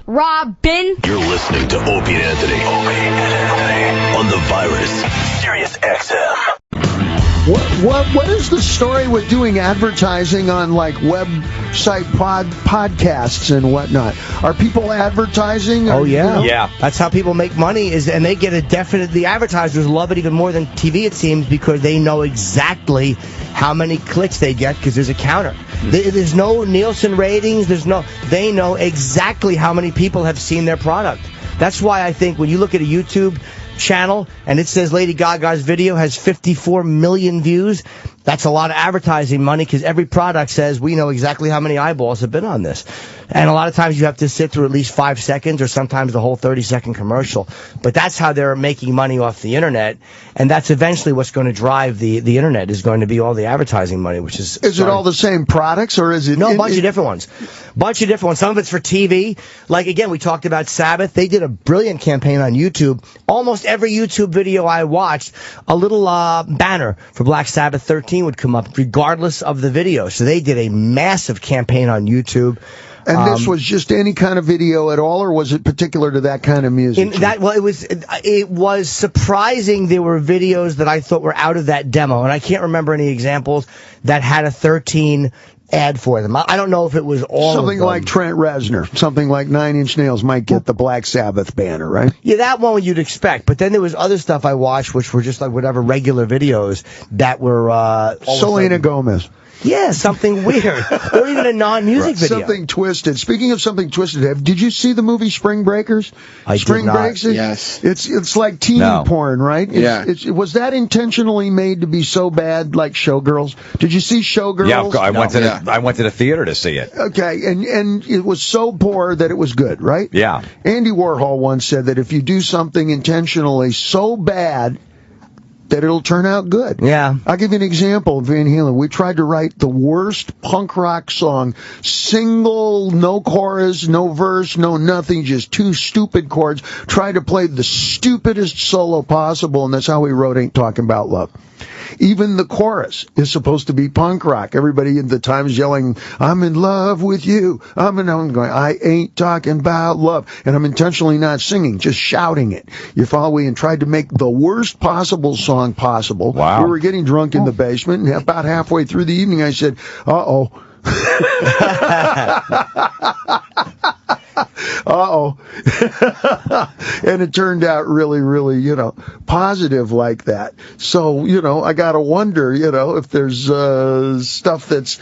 Robin. You're listening to Opie and Anthony. On the virus. Sirius XM. What is the story with doing advertising on like website podcasts and whatnot? Are people advertising? Oh yeah, you know? yeah. That's how people make money. And they get a definite. The advertisers love it even more than TV, it seems, because they know exactly how many clicks they get because there's a counter. There's no Nielsen ratings. They know exactly how many people have seen their product. That's why I think when you look at a YouTube channel and it says Lady Gaga's video has 54 million views, that's a lot of advertising money because every product says we know exactly how many eyeballs have been on this. And a lot of times you have to sit through at least 5 seconds or sometimes the whole 30-second commercial. But that's how they're making money off the internet, and that's eventually what's going to drive the internet is going to be all the advertising money, which is... Is it all the same products, or is it... No, a bunch of different ones. Some of it's for TV. Like, again, we talked about Sabbath. They did a brilliant campaign on YouTube. Almost every YouTube video I watched, a little banner for Black Sabbath 13 would come up, regardless of the video. So they did a massive campaign on YouTube. And this was just any kind of video at all, or was it particular to that kind of music? It was surprising. There were videos that I thought were out of that demo, and I can't remember any examples that had a 13 ad for them. I don't know if it was all something like Trent Reznor, something like 9 Inch Nails might get the Black Sabbath banner, right? Yeah, that one you'd expect. But then there was other stuff I watched, which were just like whatever regular videos that were Selena Gomez. Yeah, something weird. Or even a non-music video. Something twisted. Speaking of something twisted, did you see the movie Spring Breakers? Spring Breaks? Yes. It's like teen porn, right? Was that intentionally made to be so bad, like Showgirls? Did you see Showgirls? Yeah, I went to the theater to see it. Okay, and it was so poor that it was good, right? Yeah. Andy Warhol once said that if you do something intentionally so bad that it'll turn out good. Yeah. I'll give you an example of Van Halen. We tried to write the worst punk rock song. Single, no chorus, no verse, no nothing, just 2 stupid chords. Tried to play the stupidest solo possible, and that's how we wrote Ain't Talking About Love. Even the chorus is supposed to be punk rock. Everybody at the time is yelling, I'm in love with you. I'm going, I ain't talking about love. And I'm intentionally not singing, just shouting it. You follow me? And tried to make the worst possible song possible. Wow. We were getting drunk in the basement, and about halfway through the evening, I said, uh-oh. And it turned out really, really, positive like that. So, I gotta wonder, if there's stuff that's,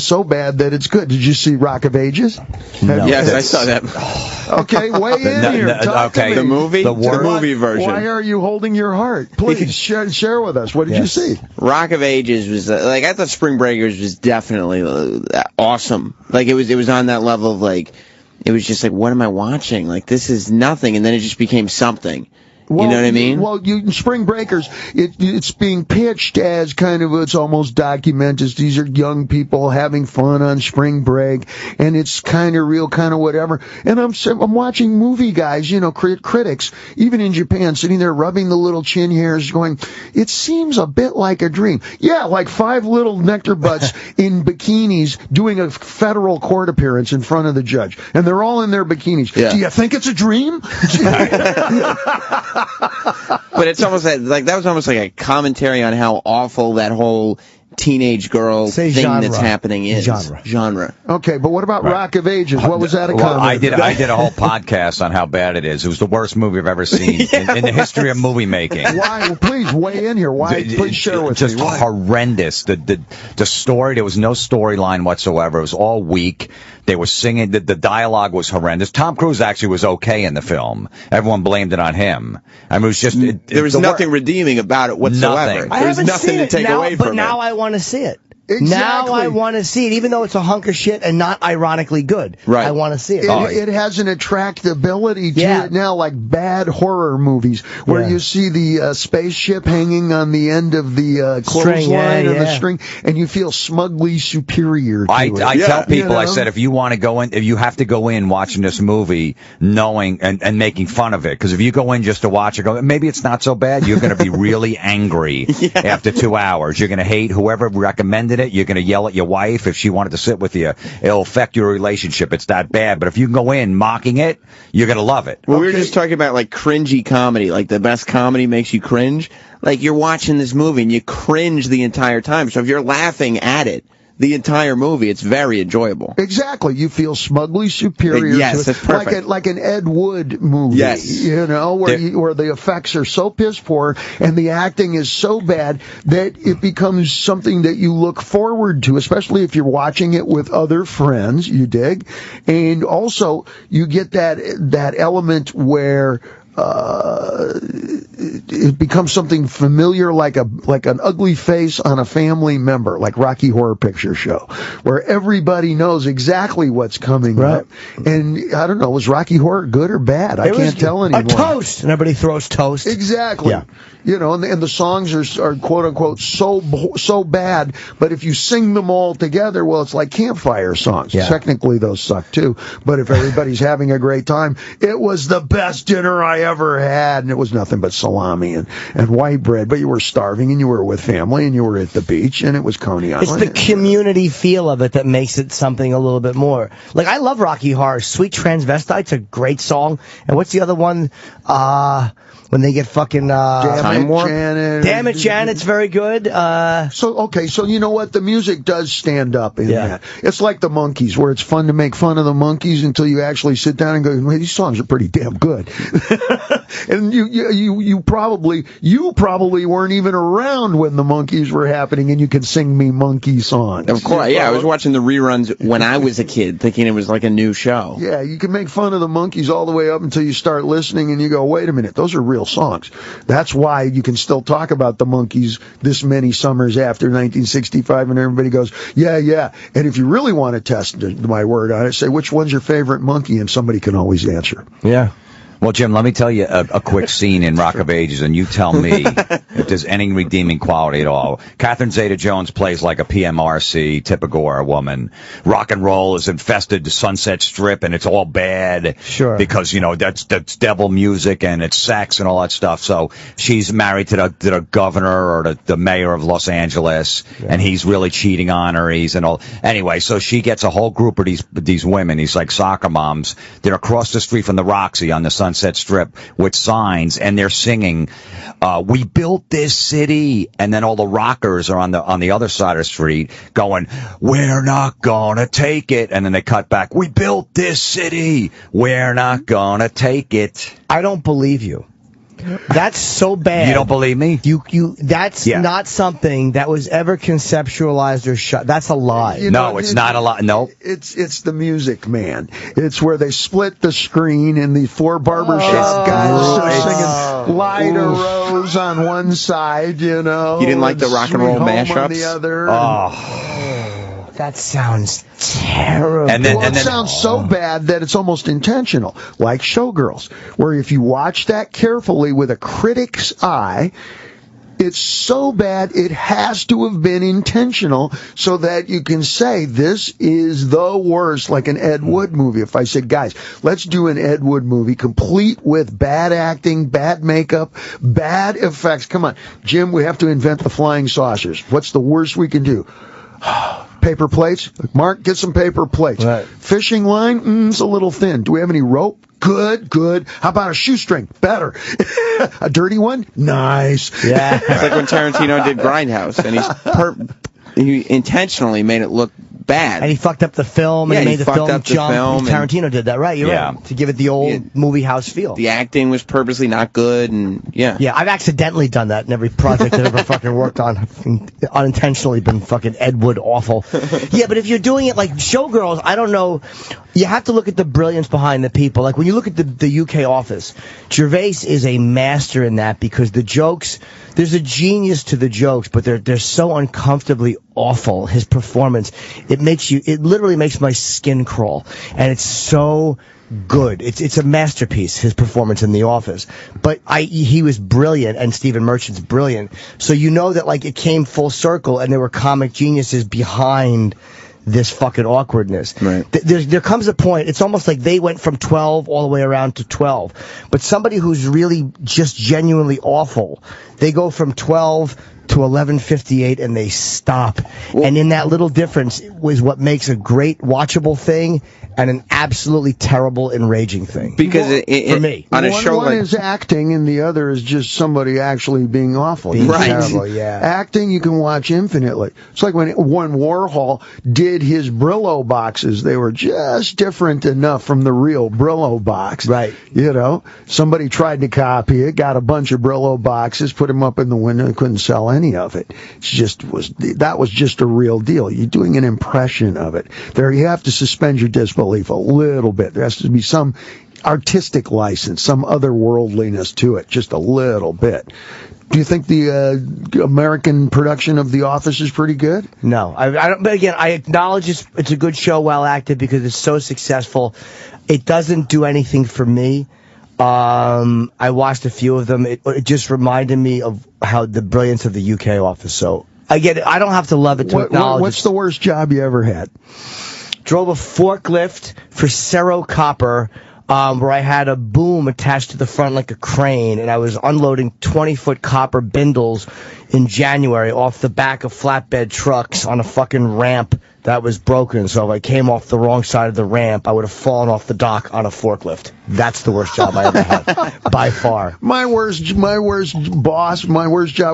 so bad that it's good. Did you see Rock of Ages? No. Yes, I saw that. Okay, weigh in here. Talk to me. The movie? The movie version. Why are you holding your heart? Please share with us. What did you see? Rock of Ages was, I thought Spring Breakers was definitely awesome. Like, it was on that level of, it was just like, what am I watching? Like, this is nothing. And then it just became something. You know what I mean? Well, Spring Breakers, it's being pitched as kind of, it's almost documented. These are young people having fun on spring break, and it's kind of real, kind of whatever. And I'm watching movie guys, critics, even in Japan, sitting there rubbing the little chin hairs, going, it seems a bit like a dream. Yeah, like 5 little nectar butts in bikinis doing a federal court appearance in front of the judge, and they're all in their bikinis. Yeah. Do you think it's a dream? But it's almost like that was almost like a commentary on how awful that whole teenage girl thing that's happening is. Genre. Okay, but what about Rock of Ages? What was that a comment? I did a whole podcast on how bad it is. It was the worst movie I've ever seen in the history of movie making. Why? Well, please weigh in here. Why? Please share with me. Just horrendous. The story, there was no storyline whatsoever. It was all weak. They were singing. The dialogue was horrendous. Tom Cruise actually was okay in the film. Everyone blamed it on him. I mean, it was just... there was nothing redeeming about it whatsoever. Nothing. There was nothing to take away from it. But now I want to see it. Exactly. Now I want to see it, even though it's a hunk of shit and not ironically good. Right. I want to see it. It has an attractability to it now, like bad horror movies, where you see the spaceship hanging on the end of the clothesline or the string, and you feel smugly superior to it. I tell people, I said, if you want to go in, if you have to go in watching this movie knowing and making fun of it, because if you go in just to watch it, maybe it's not so bad, you're going to be really angry after 2 hours. You're going to hate whoever recommended abandon it. You're going to yell at your wife if she wanted to sit with you. It'll affect your relationship. It's that bad. But if you can go in mocking it, you're going to love it. Well, we were just talking about like cringy comedy, like the best comedy makes you cringe. Like you're watching this movie and you cringe the entire time. So if you're laughing at it the entire movie, it's very enjoyable. Exactly. You feel smugly superior Yes, to it. that's perfect. Like an Ed Wood movie. Yes. You know, where the effects are so piss poor and the acting is so bad that it becomes something that you look forward to, especially if you're watching it with other friends, you dig? And also, you get that element where it becomes something familiar, like an ugly face on a family member, like Rocky Horror Picture Show, where everybody knows exactly what's coming up. And I don't know, was Rocky Horror good or bad? I can't tell anymore. A toast, and everybody throws toast. Exactly. Yeah. You know, and the songs are quote unquote so bad, but if you sing them all together, well, it's like campfire songs. Yeah. Technically, those suck too. But if everybody's having a great time, it was the best dinner I ever had, and it was nothing but salami and white bread. But you were starving, and you were with family, and you were at the beach, and it was Coney Island. It's the community feel of it that makes it something a little bit more. Like, I love Rocky Horror. Sweet Transvestite's a great song. And what's the other one? When they get fucking Time Warp? Damn it, Janet's very good. So you know what? The music does stand up in that. It's like the Monkees, where it's fun to make fun of the Monkees until you actually sit down and go, well, these songs are pretty damn good. And you probably weren't even around when the Monkees were happening, and you can sing me monkey songs. Of course, yeah. I was watching the reruns when I was a kid, thinking it was like a new show. Yeah, you can make fun of the Monkees all the way up until you start listening, and you go, wait a minute, those are real songs. That's why you can still talk about the Monkees this many summers after 1965, and everybody goes, yeah. And if you really want to test my word on it, say, which one's your favorite monkey, and somebody can always answer. Yeah. Well, Jim, let me tell you a quick scene in Rock of Ages, and you tell me if there's any redeeming quality at all. Catherine Zeta-Jones plays like a PMRC, typical woman. Rock and roll is infested the Sunset Strip, and it's all bad. Sure. Because, you know, that's devil music, and it's sex and all that stuff. So she's married to the governor or the mayor of Los Angeles, and he's really cheating on her. Anyway, so she gets a whole group of these women, these like soccer moms. They're across the street from the Roxy on the Sunset Strip with signs, and they're singing, "We built this city," and then all the rockers are on the other side of the street going, "We're not gonna take it," and then they cut back, "We built this city, we're not gonna take it." I don't believe you. That's so bad. You don't believe me? That's not something that was ever conceptualized or shot. That's a lie. It's not a lie. No. It's the music, man. It's where they split the screen and the four barbershop guys are singing Light a Rose on one side, you know. You didn't like the rock and roll mashups? On the other. That sounds terrible. And then it sounds so bad that it's almost intentional, like Showgirls, where if you watch that carefully with a critic's eye, it's so bad it has to have been intentional so that you can say this is the worst, like an Ed Wood movie. If I said, guys, let's do an Ed Wood movie complete with bad acting, bad makeup, bad effects. Come on, Jim, we have to invent the flying saucers. What's the worst we can do? Paper plates. Mark, get some paper plates. Right. Fishing line, it's a little thin. Do we have any rope? Good. How about a shoestring? Better. A dirty one? Nice. Yeah. It's like when Tarantino did Grindhouse, and he intentionally made it look bad. And he fucked up the film, and he made the film jump. Tarantino did that, right? You're right. To give it the old movie house feel. The acting was purposely not good, and Yeah, I've accidentally done that in every project I've ever fucking worked on. Unintentionally been fucking Ed Wood awful. Yeah, but if you're doing it like Showgirls, I don't know. You have to look at the brilliance behind the people. Like when you look at the UK Office, Gervais is a master in that because the jokes, there's a genius to the jokes, but they're so uncomfortably awful. His performance, it literally makes my skin crawl, and it's so good. It's a masterpiece, his performance in The Office. But he was brilliant, and Stephen Merchant's brilliant. So you know that like it came full circle, and there were comic geniuses behind this fucking awkwardness. Right. There comes a point, it's almost like they went from 12 all the way around to 12. But somebody who's really just genuinely awful, they go from 12 to 11:58 and they stop. And in that little difference was what makes a great watchable thing and an absolutely terrible, enraging thing. Because for me, on a show one like is acting, and the other is just somebody actually being awful. Being Right. terrible, yeah. Acting you can watch infinitely. It's like when Warhol did his Brillo boxes; they were just different enough from the real Brillo box. Right. You know, somebody tried to copy it, got a bunch of Brillo boxes, put them up in the window, and couldn't sell any of it. That was just a real deal. You're doing an impression of it. There, you have to suspend your disbelief a little bit. There has to be some artistic license, some otherworldliness to it, just a little bit. Do you think the American production of The Office is pretty good? No, I don't. But again, I acknowledge it's a good show, well acted, because it's so successful. It doesn't do anything for me. I watched a few of them. It just reminded me of how the brilliance of the UK Office. So I get it. I don't have to love it to acknowledge. What's the worst job you ever had? Drove a forklift for Cerro Copper, where I had a boom attached to the front like a crane, and I was unloading 20-foot copper bindles in January off the back of flatbed trucks on a fucking ramp that was broken. So if I came off the wrong side of the ramp, I would have fallen off the dock on a forklift. That's the worst job I ever had, by far. My worst job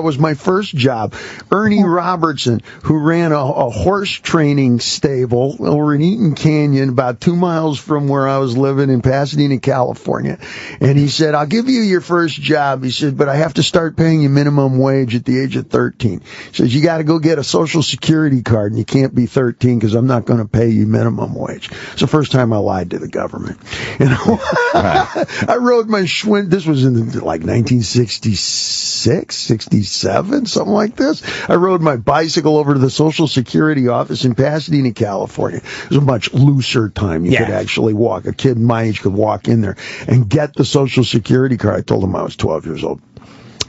was my first job. Ernie Robertson, who ran a horse training stable over in Eaton Canyon, about 2 miles from where I was living in Pasadena, California. And he said, I'll give you your first job. He said, but I have to start paying you minimum wage at the age of 13. He says, you got to go get a Social Security card, and you can't be 13 because I'm not going to pay you minimum wage. It's the first time I lied to the government. You know, I rode my Schwinn. This was in like 1966, 67, something like this. I rode my bicycle over to the Social Security office in Pasadena, California. It was a much looser time. You could actually walk. A kid my age could walk in there and get the Social Security card. I told him I was 12 years old.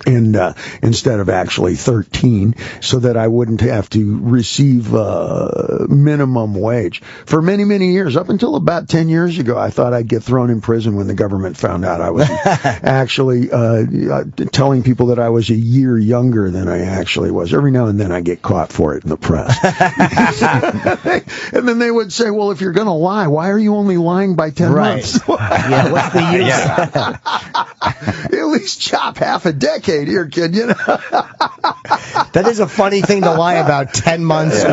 And instead of actually 13, so that I wouldn't have to receive minimum wage. For many, many years, up until about 10 years ago, I thought I'd get thrown in prison when the government found out I was actually telling people that I was a year younger than I actually was. Every now and then I get caught for it in the press. And then they would say, well, if you're going to lie, why are you only lying by 10 months? Yeah, what's the use? At least chop half a decade here, kid, you know. That is a funny thing to lie about, 10 months.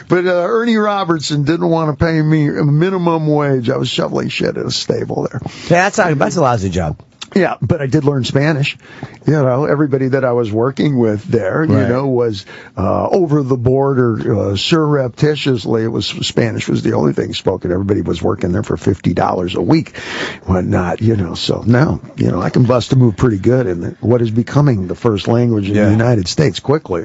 But Ernie Robertson didn't want to pay me a minimum wage. I was shoveling shit in a stable there. Yeah, that's a lousy job. Yeah, but I did learn Spanish. You know, everybody that I was working with there, you know, was over the border surreptitiously. It was Spanish was the only thing spoken. Everybody was working there for $50 a week, whatnot. You know, so now you know I can bust a move pretty good in what is becoming the first language in the United States quickly.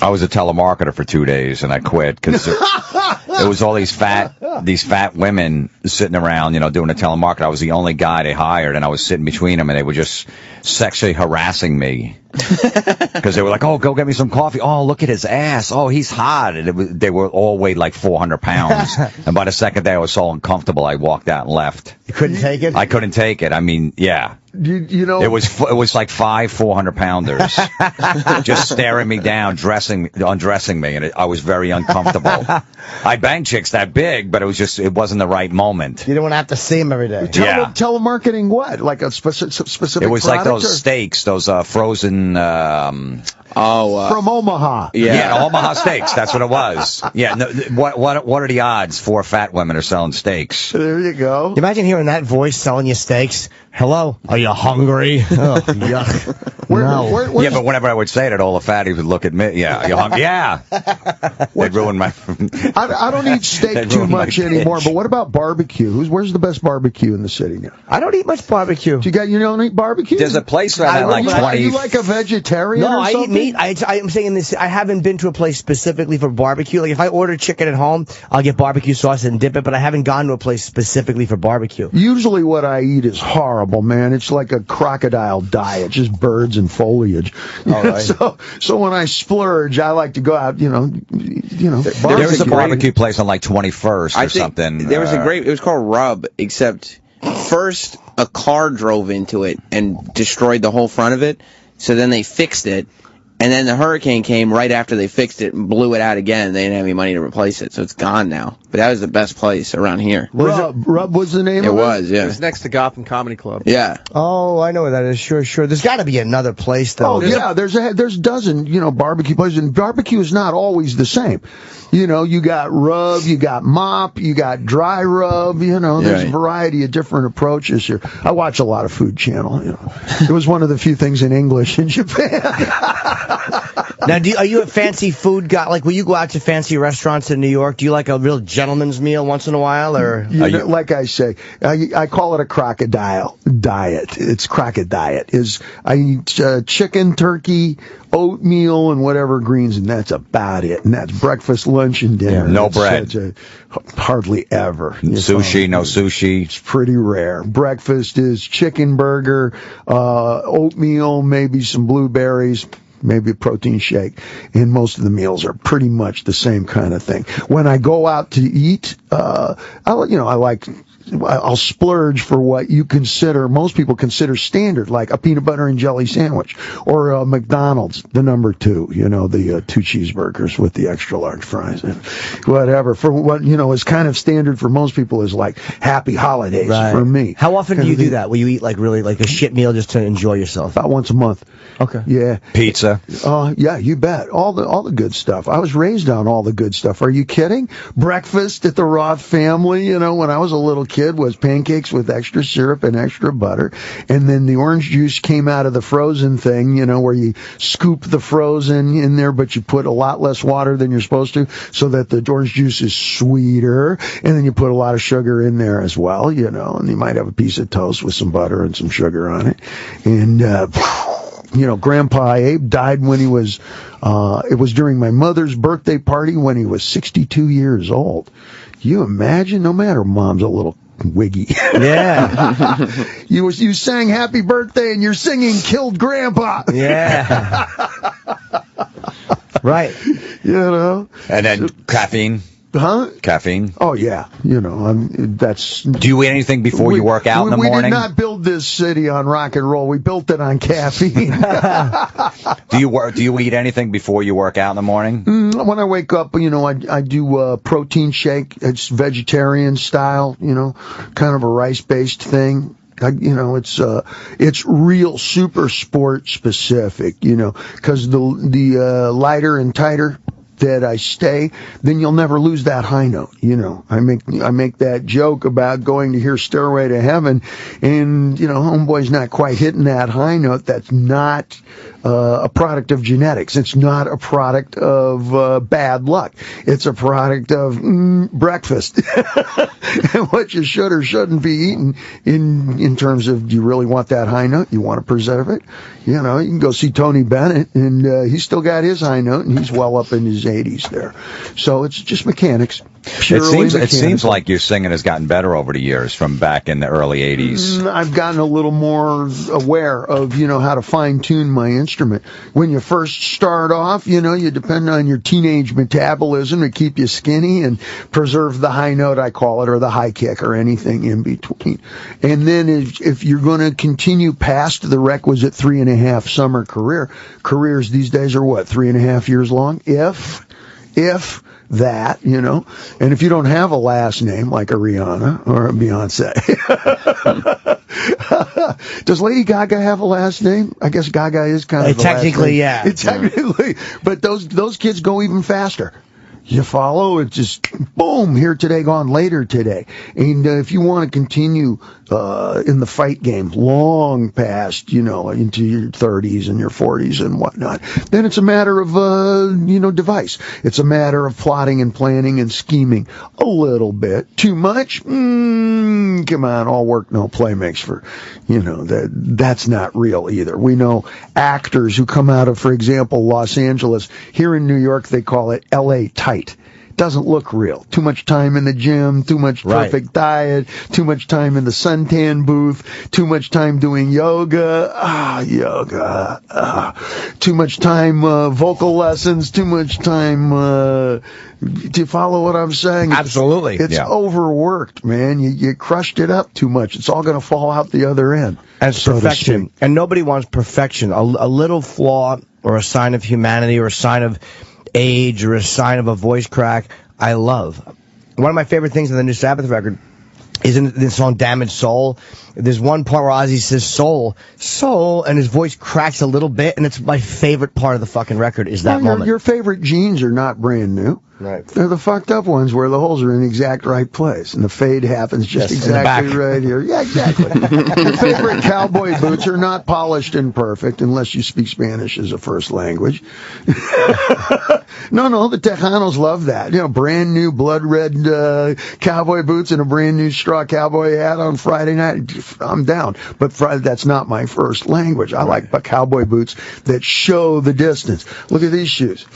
I was a telemarketer for 2 days and I quit because it was all these fat women sitting around, you know, doing a telemarketer. I was the only guy they hired, and I was sitting between them, and they were just sexually harassing me because they were like, "Oh, go get me some coffee. Oh, look at his ass. Oh, he's hot." And they were all weighed like 400 pounds. And by the second day, I was so uncomfortable, I walked out and left. You couldn't take it? I couldn't take it. I mean, yeah. You know, it was like 5 400-pounders just staring me down, undressing me, and I was very uncomfortable. I banged chicks that big, but it wasn't the right moment. You don't want to have to see them every day. Telemarketing what? Like a specific It was like those steaks, those frozen from Omaha. Yeah, Omaha steaks. That's what it was. Yeah. No, what are the odds 4 fat women are selling steaks? There you go. Imagine hearing that voice selling you steaks. Hello, are you hungry? Oh, yuck. No. Yeah, but whenever I would say that, all the fatties would look at me. Yeah, are you hungry? Yeah. They'd ruin my... I don't eat steak too much anymore, but what about barbecue? Where's the best barbecue in the city now? I don't eat much barbecue. You don't eat barbecue? There's a place around there like 20... Are you like a vegetarian No, or something? I eat meat. I'm saying this. I haven't been to a place specifically for barbecue. Like if I order chicken at home, I'll get barbecue sauce and dip it, but I haven't gone to a place specifically for barbecue. Usually what I eat is horrible, man. It's like a crocodile diet, just birds and foliage. All right. So when I splurge, I like to go out, there was a barbecue place on like 21st or something. There was it was called Rub, except first a car drove into it and destroyed the whole front of it. So then they fixed it. And then the hurricane came right after they fixed it and blew it out again. They didn't have any money to replace it, so it's gone now. But that was the best place around here. Rub was the name It of it? was, yeah. It was next to Gotham Comedy Club. Yeah. Oh, I know where that is. Sure. There's got to be another place, though. Oh, yeah, there's a dozen, barbecue places, and barbecue is not always the same. You got rub, you got mop, you got dry rub, there's a variety of different approaches here. I watch a lot of Food Channel, It was one of the few things in English in Japan. Now, are you a fancy food guy? Like, will you go out to fancy restaurants in New York? Do you like a real gentleman's meal once in a while, or? Like I say, I call it a crocodile diet. It's crocodile. I eat chicken, turkey, oatmeal, and whatever greens, and that's about it. And that's breakfast, lunch, and dinner. Yeah, no bread. Hardly ever. Sushi, no sushi. It's pretty rare. Breakfast is chicken burger, oatmeal, maybe some blueberries, maybe a protein shake, and most of the meals are pretty much the same kind of thing. When I go out to eat, I'll splurge for what most people consider standard, like a peanut butter and jelly sandwich, or McDonald's, the number 2, the 2 cheeseburgers with the extra large fries, and whatever. For what, is kind of standard for most people is like happy holidays for me. How often do you do that? Will you eat like really like a shit meal just to enjoy yourself? About once a month. Okay. Yeah. Pizza. Yeah, you bet. All the good stuff. I was raised on all the good stuff. Are you kidding? Breakfast at the Roth family, when I was a little kid, was pancakes with extra syrup and extra butter, and then the orange juice came out of the frozen thing, where you scoop the frozen in there, but you put a lot less water than you're supposed to, so that the orange juice is sweeter, and then you put a lot of sugar in there as well, and you might have a piece of toast with some butter and some sugar on it, and Grandpa Abe died when he was, it was during my mother's birthday party when he was 62 years old. You imagine? No matter, Mom's a little wiggy. Yeah. You sang happy birthday and you're singing killed Grandpa. Yeah. Right. And then caffeine. Huh? Caffeine. Oh, yeah. That's... Do you eat anything before you work out in the morning? We did not build this city on rock and roll. We built it on caffeine. Do you eat anything before you work out in the morning? When I wake up, I do a protein shake. It's vegetarian style, kind of a rice-based thing. It's real super sport specific, because the lighter and tighter that I stay, then you'll never lose that high note. I make that joke about going to hear Stairway to Heaven, and homeboy's not quite hitting that high note. That's not a product of genetics. It's not a product of bad luck. It's a product of breakfast and what you should or shouldn't be eating in terms of, do you really want that high note? You want to preserve it? You can go see Tony Bennett, and he's still got his high note, and he's well up in his 80s there. So it's just mechanics. It seems like your singing has gotten better over the years from back in the early 80s. I've gotten a little more aware of, how to fine-tune my instrument. When you first start off, you depend on your teenage metabolism to keep you skinny and preserve the high note, I call it, or the high kick, or anything in between. And then if you're going to continue past the requisite 3.5 summer careers these days are what, 3.5 years long? If that, and if you don't have a last name like a Rihanna or a Beyonce. Does Lady Gaga have a last name? I guess Gaga is kind of technically, yeah. Technically, but those kids go even faster. You follow? It's just boom, here today, gone later today. And if you want to continue in the fight game long past, into your 30s and your 40s and whatnot, then it's a matter of, device. It's a matter of plotting and planning and scheming a little bit. Too much? Come on, all work, no play makes for, that's not real either. We know actors who come out of, for example, Los Angeles. Here in New York, they call it L.A. tight. doesn't look real. Too much time in the gym, too much perfect diet, too much time in the suntan booth, too much time doing yoga, too much time vocal lessons, too much time. Do you follow what I'm saying? Absolutely. It's overworked, man. You crushed it up too much. It's all going to fall out the other end. And perfection. And nobody wants perfection. A little flaw or a sign of humanity or a sign of age or a sign of a voice crack, I love. One of my favorite things in the new Sabbath record is in the song Damaged Soul. There's one part where Ozzy says soul, and his voice cracks a little bit, and it's my favorite part of the fucking record is that moment. Your favorite jeans are not brand new. Right. They're the fucked up ones where the holes are in the exact right place, and the fade happens just exactly right here. Yeah, exactly. Your favorite cowboy boots are not polished and perfect unless you speak Spanish as a first language. No, the Tejanos love that. Brand new blood red cowboy boots and a brand new straw cowboy hat on Friday night. I'm down. But that's not my first language. I like cowboy boots that show the distance. Look at these shoes.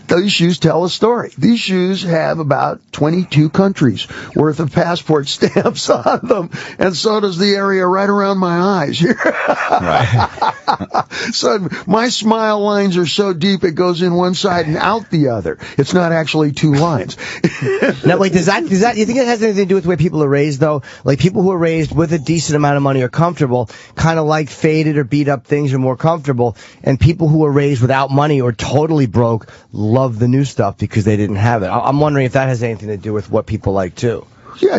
These shoes tell a story. These shoes have about 22 countries worth of passport stamps on them, and so does the area right around my eyes here. Right. So my smile lines are so deep it goes in one side and out the other. It's not actually two lines. Now, wait, does that you think it has anything to do with the way people are raised, though? Like, people who are raised with a decent amount of money are comfortable, kind of like faded or beat up things are more comfortable, and people who are raised without money or totally broke love the new stuff because they didn't have it. I'm wondering if that has anything to do with what people like, too. Yeah,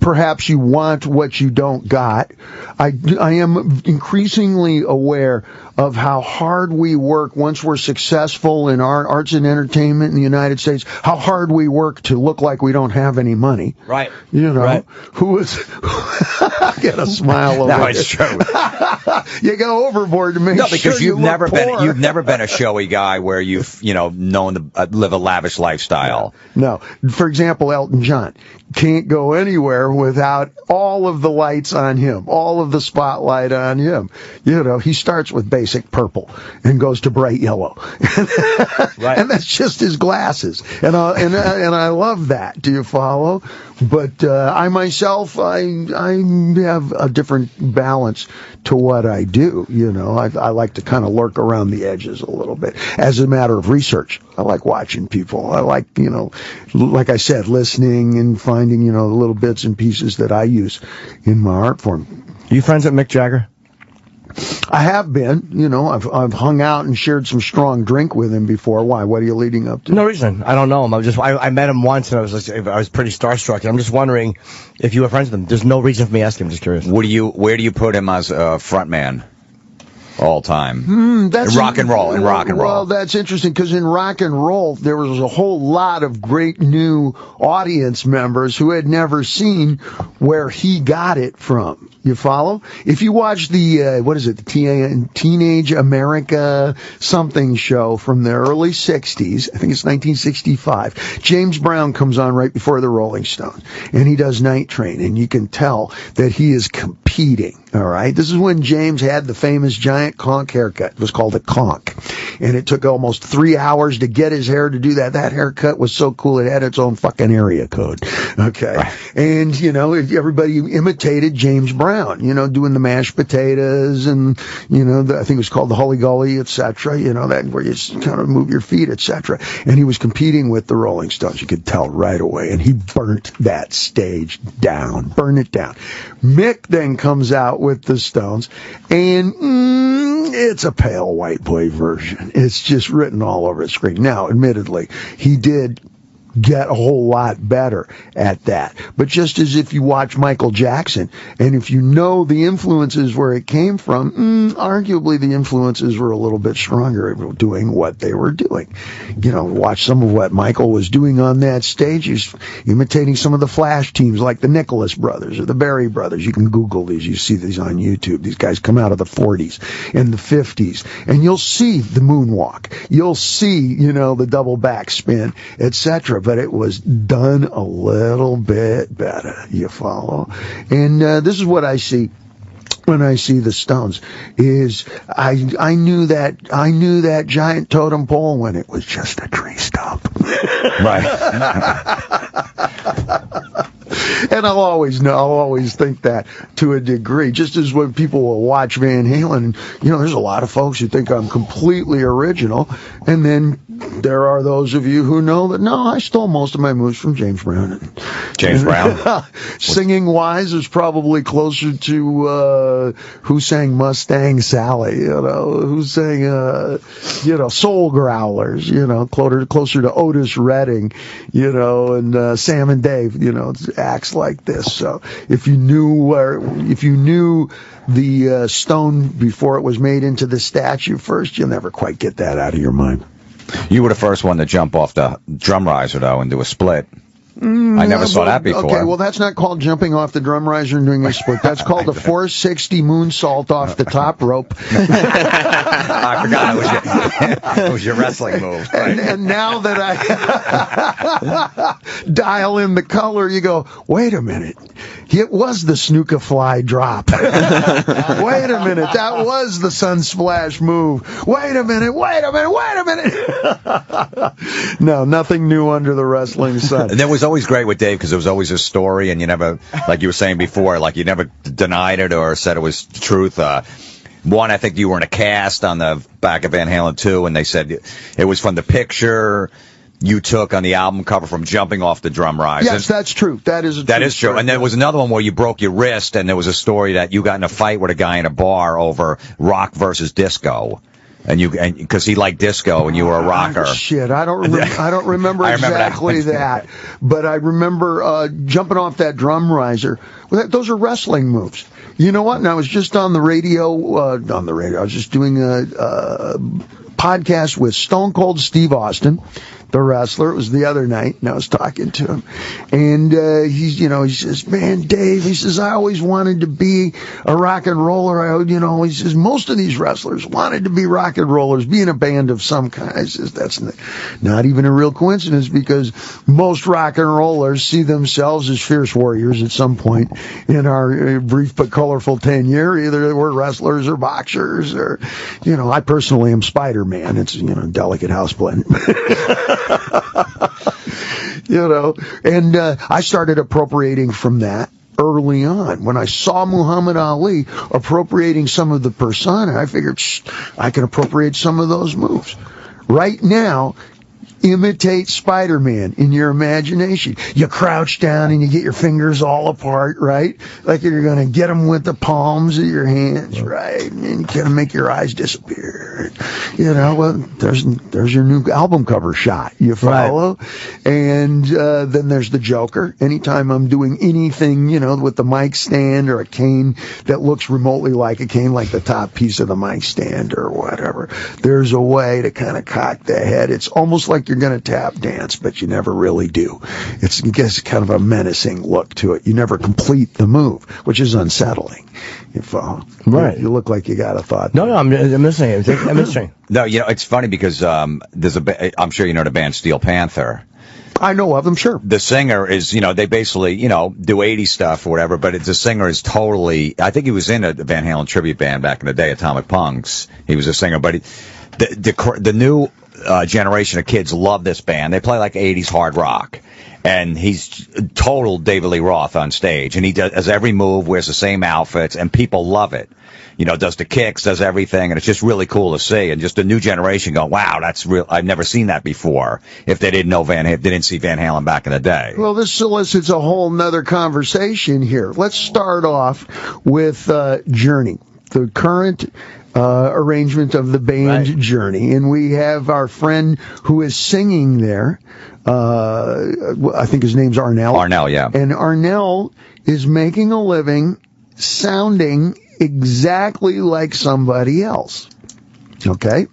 perhaps you want what you don't got. I am increasingly aware of how hard we work once we're successful in our arts and entertainment in the United States, how hard we work to look like we don't have any money. Right. Who is... Get a smile over No, it's true. You go overboard to make sure because you've never been a showy guy where you've, known to live a lavish lifestyle. No. For example, Elton John can't go anywhere without all of the lights on him, all of the spotlight on him. He starts with basic purple and goes to bright yellow. Right. And that's just his glasses. And I love that. Do you follow? But I myself, I have a different balance to what I do. I like to kind of lurk around the edges a little bit. As a matter of research, I like watching people. I like, like I said, listening and finding, the little bits and pieces that I use in my art form. Are you friends with Mick Jagger? I have been. I've hung out and shared some strong drink with him before. Why? What are you leading up to? No reason. I don't know him. I met him once and I was pretty starstruck. And I'm just wondering if you were friends with him. There's no reason for me asking. I'm just curious. Where do you put him as a front man? All time. That's in rock and roll. Well, that's interesting because in rock and roll, there was a whole lot of great new audience members who had never seen where he got it from. You follow? If you watch the Teenage America something show from the early 60s, I think it's 1965, James Brown comes on right before the Rolling Stones, and he does Night Train, and you can tell that he is competing. All right. This is when James had the famous giant conch haircut. It was called a conch. And it took almost 3 hours to get his hair to do that. That haircut was so cool it had its own fucking area code. Okay. And, everybody imitated James Brown, doing the mashed potatoes and, I think it was called the Hully Gully, etc. That where you kind of move your feet, etc. And he was competing with the Rolling Stones. You could tell right away. And he burnt that stage down. Burn it down. Mick then comes out with the Stones, and it's a pale white boy version. It's just written all over the screen. Now, admittedly, he did get a whole lot better at that. But just as if you watch Michael Jackson, and if you know the influences where it came from, arguably the influences were a little bit stronger doing what they were doing. Watch some of what Michael was doing on that stage. He's imitating some of the Flash teams like the Nicholas Brothers or the Berry Brothers. You can Google these. You see these on YouTube. These guys come out of the 40s and the 50s, and you'll see the moonwalk. You'll see, the double backspin, etc. But it was done a little bit better. You follow? And this is what I see when I see the Stones is I knew that giant totem pole when it was just a tree stump. Right. And I'll always think that to a degree. Just as when people will watch Van Halen, there's a lot of folks who think I'm completely original, and then there are those of you who know that no, I stole most of my moves from James Brown. James Brown. Singing wise is probably closer to who sang Mustang Sally, who sang Soul Growlers, closer to Otis Redding, and Sam and Dave, acts like this. So if you knew the stone before it was made into the statue first, you'll never quite get that out of your mind. You were the first one to jump off the drum riser, though, and do a split. I never saw that before. Okay, well, that's not called jumping off the drum riser and doing a split. That's called a 460 moonsault off the top rope. I forgot it was your wrestling move. Right? And now that I dial in the color, you go, wait a minute. It was the snooka fly drop. Wait a minute. That was the sunsplash move. Wait a minute. No, nothing new under the wrestling sun. And that was always great with Dave because there was always a story, and you never, like you were saying before, like you never denied it or said it was the truth. One, I think you were in a cast on the back of Van Halen 2, and they said it was from the picture you took on the album cover from jumping off the drum riser. Yes, that's true. That is true. And there was another one where you broke your wrist, and there was a story that you got in a fight with a guy in a bar over rock versus disco. And because he liked disco and you were a rocker. Shit, I don't remember exactly that. But I remember jumping off that drum riser. Those are wrestling moves. You know what? And I was just on the radio. I was just doing a podcast with Stone Cold Steve Austin, the wrestler. It was the other night, and I was talking to him. And he says, man, Dave, he says, I always wanted to be a rock and roller. He says, most of these wrestlers wanted to be rock and rollers, be in a band of some kind. He says, that's not even a real coincidence because most rock and rollers see themselves as fierce warriors at some point in our brief but colorful tenure. Either we're wrestlers or boxers or, I personally am Spider-Man. It's, delicate house blend. And I started appropriating from that early on. When I saw Muhammad Ali appropriating some of the persona, I figured I can appropriate some of those moves. Right now, imitate Spider-Man in your imagination. You crouch down and you get your fingers all apart, right? Like you're going to get them with the palms of your hands, right? And you kind of make your eyes disappear. Well, there's your new album cover shot. You follow? Right. And then there's the Joker. Anytime I'm doing anything, with the mic stand or a cane that looks remotely like a cane, like the top piece of the mic stand or whatever, there's a way to kind of cock the head. It's almost like you're going to tap dance, but you never really do. It gets kind of a menacing look to it. You never complete the move, which is unsettling. Right. You look like you got a thought. No, I'm listening. I'm listening. No, it's funny because there's I'm sure you know the band Steel Panther. I know of them, sure. The singer is, they basically, do 80s stuff or whatever, but the singer is totally, I think he was in a Van Halen tribute band back in the day, Atomic Punks. He was a singer, but the new generation of kids love this band. They play like 80s hard rock. And he's total David Lee Roth on stage. And he does every move, wears the same outfits, and people love it. Does the kicks, does everything, and it's just really cool to see. And just a new generation go, wow, that's real. I've never seen that before. If they didn't know they didn't see Van Halen back in the day. Well, this solicits a whole nother conversation here. Let's start off with Journey, the current arrangement of the band right. Journey. And we have our friend who is singing there. I think his name's Arnell. Arnell, yeah. And Arnell is making a living sounding exactly like somebody else. Okay?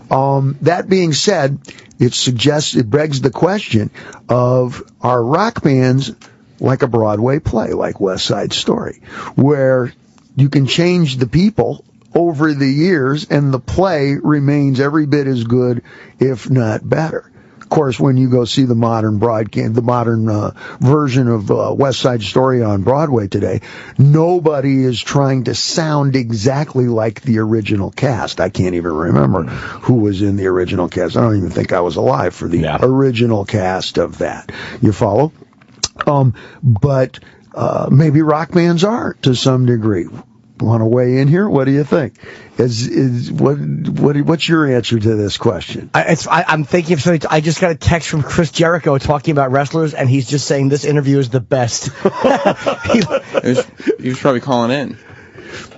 That being said, it begs the question of, are rock bands like a Broadway play, like West Side Story, where you can change the people over the years and the play remains every bit as good, if not better? of course, when you go see the modern version of West Side Story on Broadway today, nobody is trying to sound exactly like the original cast. I can't even remember who was in the original cast. I don't even think I was alive for the original cast of that. You follow? But maybe rock bands are to some degree. Want to weigh in here? What do you think? What's your answer to this question? I'm thinking of something. I just got a text from Chris Jericho talking about wrestlers, and he's just saying this interview is the best. He was probably calling in.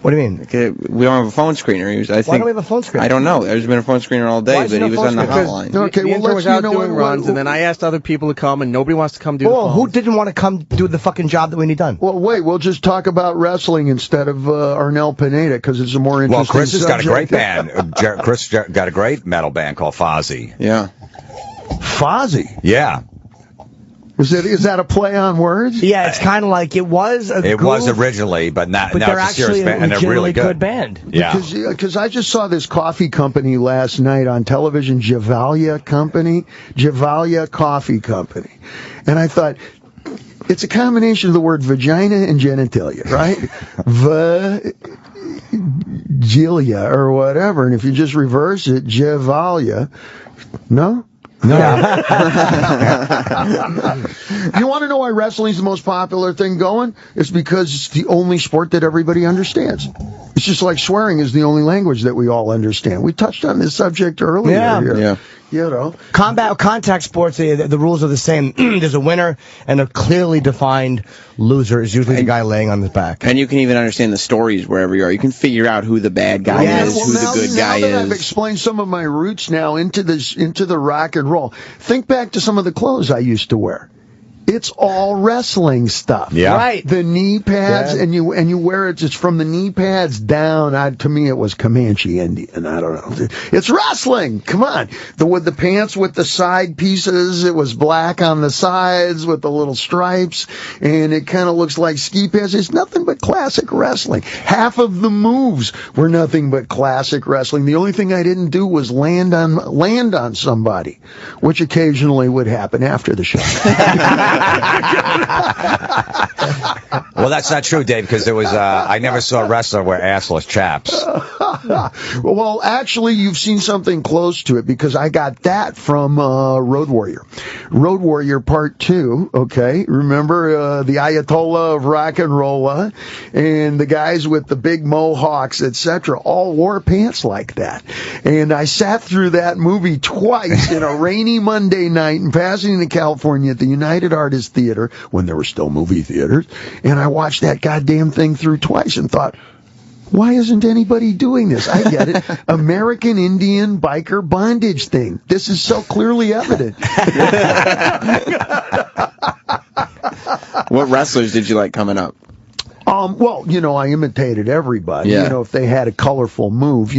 What do you mean? Okay, we don't have a phone screener. Why don't we have a phone screener? I don't know. There's been a phone screener all day, but he was on the hotline. Okay, the intern was out doing runs, and then I asked other people to come, and nobody wants to come do the phones. Who didn't want to come do the fucking job that we need done? Well, wait, we'll just talk about wrestling instead of Arnel Pineda, because it's a more interesting Well, Chris has got a subject. great band. Chris got a great metal band called Fozzy. Yeah. Fozzy? Yeah. Is that a play on words? Yeah, it's kind of like it was originally, but now they're it's a serious actually band, and they're really good band. Yeah. Because I just saw this coffee company last night on television, Javalia Coffee Company. And I thought, it's a combination of the word vagina and genitalia, right? Vagilia or whatever. And if you just reverse it, Javalia, no? No. You want to know why wrestling's the most popular thing going? It's because it's the only sport that everybody understands. It's just like swearing is the only language that we all understand. We touched on this subject earlier here. Yeah. You know, contact sports, the rules are the same. There's a winner and a clearly defined loser is usually the guy laying on his back. And you can even understand the stories wherever you are. You can figure out who the bad guy is, who the good guy now that I've is. explained some of my roots now into the rock and roll. Think back to some of the clothes I used to wear. It's all wrestling stuff. Yeah. Right. The knee pads, and you wear it, it's from the knee pads down. To me, it was Comanche Indian. I don't know. It's wrestling. Come on. With the pants with the side pieces, it was black on the sides with the little stripes, and it kind of looks like ski pads. It's nothing but classic wrestling. Half of the moves were nothing but classic wrestling. The only thing I didn't do was land on somebody, which occasionally would happen after the show. Well, that's not true, Dave, because there was I never saw a wrestler wear assless chaps. Well, actually, you've seen something close to it, because I got that from Road Warrior. Road Warrior Part 2, okay? Remember the Ayatollah of rock and roll, and the guys with the big mohawks, etc., all wore pants like that. And I sat through that movie twice in a rainy Monday night in Pasadena, California at the United Artists Theater, when there were still movie theaters, and I watched that goddamn thing through twice and thought, why isn't anybody doing this? I get it. American Indian biker bondage thing. This is so clearly evident. What wrestlers did you like coming up? Well, I imitated everybody. Yeah. If they had a colorful move,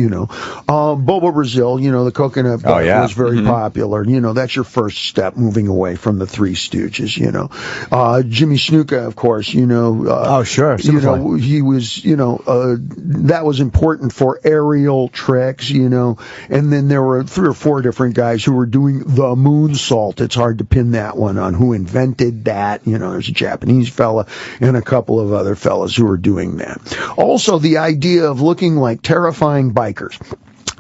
Bobo Brazil, the coconut butter was very popular. That's your first step moving away from the Three Stooges, Jimmy Snuka, of course, oh, sure. He was, that was important for aerial tricks, and then there were 3 or 4 different guys who were doing the moonsault. It's hard to pin that one on who invented that. There's a Japanese fella and a couple of other fellas who are doing that. Also, the idea of looking like terrifying bikers.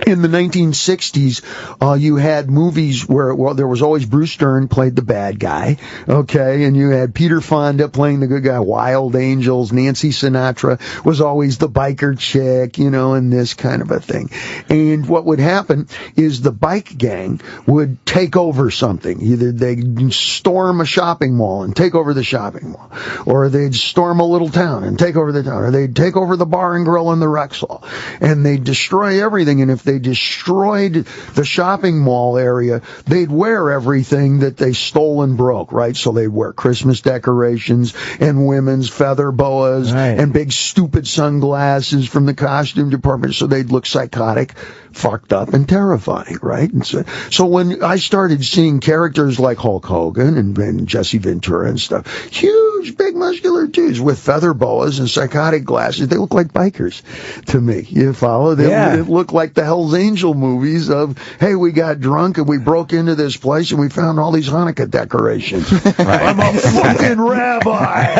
In the 1960s, you had movies where, there was always Bruce Stern played the bad guy, okay, and you had Peter Fonda playing the good guy, Wild Angels, Nancy Sinatra was always the biker chick, and this kind of a thing. And what would happen is the bike gang would take over something. Either they'd storm a shopping mall and take over the shopping mall, or they'd storm a little town and take over the town, or they'd take over the bar and grill in the Rexall, and they'd destroy everything. And if they destroyed the shopping mall area, they'd wear everything that they stole and broke, right? So they'd wear Christmas decorations and women's feather boas and big stupid sunglasses from the costume department, so they'd look psychotic, fucked up, and terrifying, right? And so when I started seeing characters like Hulk Hogan and Jesse Ventura and stuff, huge, big, muscular dudes with feather boas and psychotic glasses, they look like bikers to me. You follow? They look like the Hells Hell's Angel movies of, hey, we got drunk and we broke into this place and we found all these Hanukkah decorations. I'm a fucking rabbi.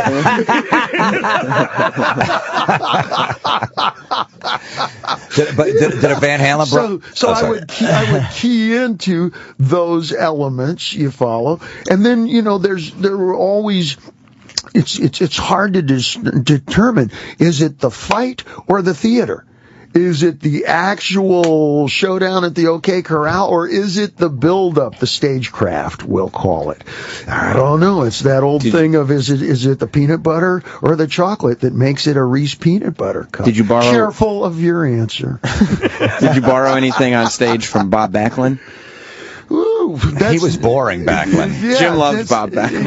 Did a Van Halen So I would key into those elements, you follow, and then there were always. It's hard to determine, is it the fight or the theater? Is it the actual showdown at the OK Corral, or is it the build-up, the stagecraft, we'll call it? I don't know. It's that old thing of, is it the peanut butter or the chocolate that makes it a Reese peanut butter cup? Did you borrow? Careful of your answer. Did you borrow anything on stage from Bob Backlund? Ooh, he was boring back then. Yeah, Jim loves Bob Backlund.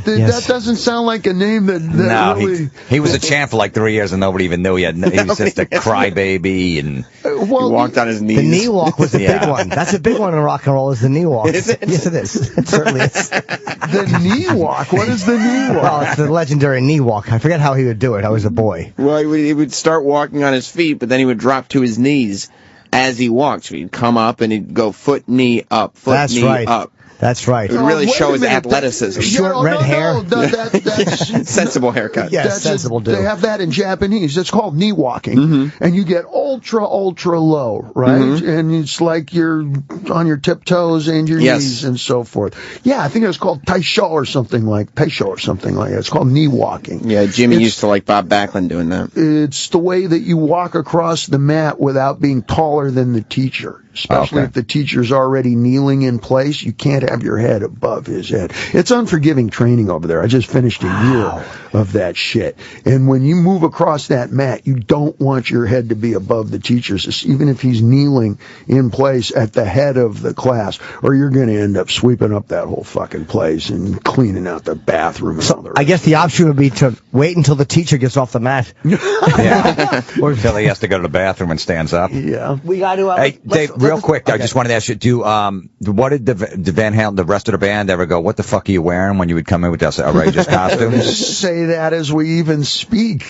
That doesn't sound like a name that No, really... he was a champ for like 3 years and nobody even knew he was just a crybaby. And he walked on his knees. The knee walk was a Yeah. big one. That's a big one in rock and roll, is the knee walk. Is it? Yes, it is. It certainly is. The knee walk? What is the knee walk? Well, it's the legendary knee walk. I forget how he would do it. I was a boy. Well, he would start walking on his feet, but then he would drop to his knees as he walked. So he'd come up and he'd go foot, knee, up, foot, That's knee, right. up. That's right. It would really wait show a his minute. athleticism. Short red hair. That's Sensible haircut. Yes, sensible dude. They have that in Japanese. It's called knee walking, and you get ultra low, right? And it's like you're on your tiptoes and your Yes. knees and so forth. Yeah, I think it was called taisho or something like that. It's called knee walking. Yeah, Jimmy used to like Bob Backlund doing that. It's the way that you walk across the mat without being taller than the teacher. Especially if the teacher's already kneeling in place, you can't have your head above his head. It's unforgiving training over there. I just finished a year of that shit. And when you move across that mat, you don't want your head to be above the teacher's, even if he's kneeling in place at the head of the class, or you're going to end up sweeping up that whole fucking place and cleaning out the bathroom and all the rest. I guess the option would be to wait until the teacher gets off the mat. Yeah. Or until he has to go to the bathroom and stands up. Yeah. We got to. Hey, Dave, real quick, I just wanted to ask you, what did the Van Halen, the rest of the band, ever go, what the fuck are you wearing when you would come in with those outrageous costumes? Say that as we even speak.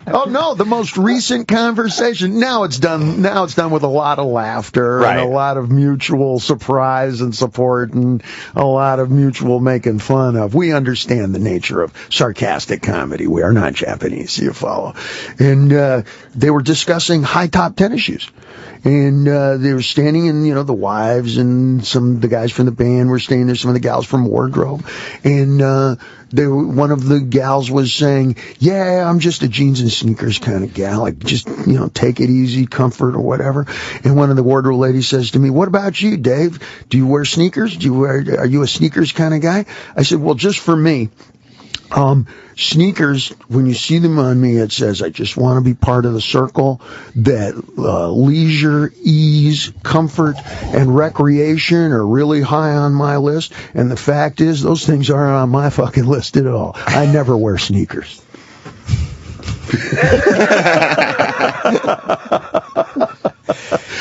Oh no, the most recent conversation. Now it's done with a lot of laughter and a lot of mutual surprise and support and a lot of mutual making fun of. We understand the nature of sarcastic comedy. We are not Japanese, you follow. And they were discussing high top tennis shoes. And they were standing in, the wives and some of the guys from the band were staying there, some of the gals from Wardrobe. And one of the gals was saying, yeah, I'm just a jeans and sneakers kind of gal. Like, just, take it easy, comfort or whatever. And one of the Wardrobe ladies says to me, what about you, Dave? Do you wear sneakers? Are you a sneakers kind of guy? I said, well, just for me. Sneakers, when you see them on me, it says, I just want to be part of the circle that leisure, ease, comfort, and recreation are really high on my list. And the fact is, those things aren't on my fucking list at all. I never wear sneakers.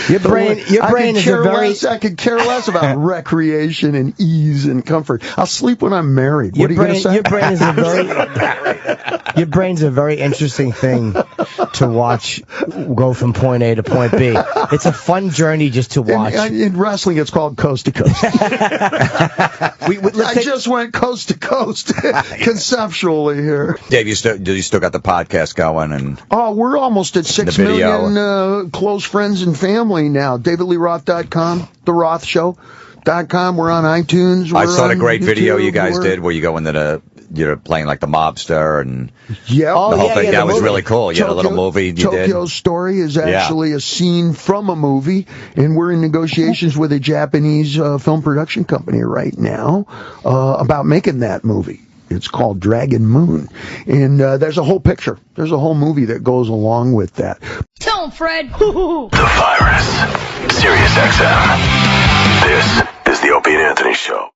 Your brain is a very... I could care less about recreation and ease and comfort. I'll sleep when I'm married. What are you going to say? Your brain is a very... Your brain's a very interesting thing to watch go from point A to point B. It's a fun journey just to watch. In wrestling, it's called coast to coast. I just went coast to coast conceptually here. Dave, you still got the podcast going? And we're almost at 6 million close friends and family now. DavidLeeRoth.com, The Roth Show.com. We're on iTunes. I saw the great YouTube, video you guys did where you go into you're playing like the mobster and the whole thing. That was really cool. You had a little movie you did. Tokyo Story is actually a scene from a movie, and we're in negotiations with a Japanese film production company right now about making that movie. It's called Dragon Moon, and there's a whole picture. There's a whole movie that goes along with that. Tell him, Fred. The Virus. Sirius XM. This is the Opie and Anthony Show.